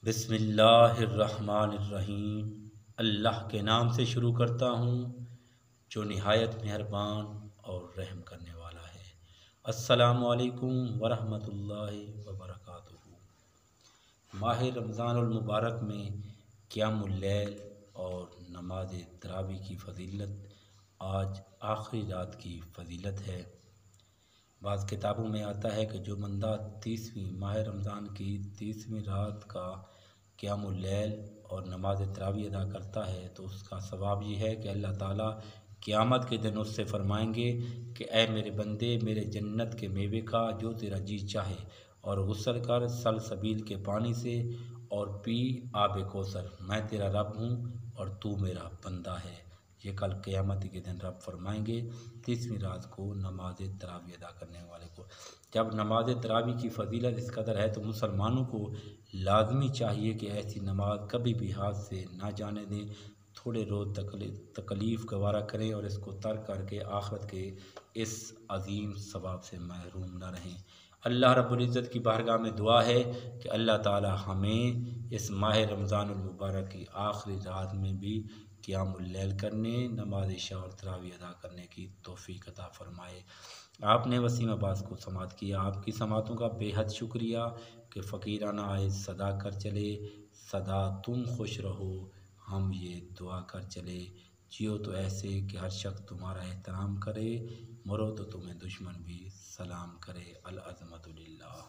बिस्मिल्लाहिर्रहमानिर्रहीम। अल्लाह के नाम से शुरू करता हूँ जो निहायत मेहरबान और रहम करने वाला है। अस्सलामु अलैकुम वरहमतुल्लाहि वबरकातुहू। माह रमज़ानुल मुबारक में क़ियामुल लैल और नमाज तरावी की फ़जीलत आज आखिरी रात की फ़जीलत है। बाज़ किताबों में आता है कि जो बंदा 30वीं माह रमज़ान की 30वीं रात का क़ियामुल लैल और नमाज तरावी अदा करता है तो उसका सवाब ये है कि अल्लाह ताला क़यामत के दिन उससे फ़रमाएंगे कि ऐ मेरे बंदे, मेरे जन्नत के मेवे का जो तेरा जी चाहे और गुस्ल कर सलसबील के पानी से और पी आब कौसर। मैं तेरा रब हूँ और तू मेरा बंदा है। ये कल क़यामत के दिन रब फरमाएंगे 30वीं रात को नमाज तरावी अदा करने वाले को। जब नमाज तरावी की फ़जीलत इस कदर है तो मुसलमानों को लाजमी चाहिए कि ऐसी नमाज कभी भी हाथ से ना जाने दें। थोड़े रोज़ तकलीफ़ गवारा करें और इसको तर्क करके आखिरत के इस अजीम सवाब से महरूम ना रहें। अल्लाह रब्बुल इज़्ज़त की बारगाह में दुआ है कि अल्लाह ताला हमें इस माह रमज़ानुल मुबारक की आखिरी रात में भी क़ियामुल लैल करने, नमाज इशा और तरावी अदा करने की तौफ़ीक़ अता फ़रमाए। आपने वसीम अब्बास को समात किया। आपकी समातों का बेहद शुक्रिया कि फ़कीराना आए सदा कर चले, सदा तुम खुश रहो, हम ये दुआ कर चले। जियो तो ऐसे कि हर शख्स तुम्हारा एहतराम करे, मरो तो तुम्हें दुश्मन भी सलाम करे। अल अज़मतु लिल्लाह।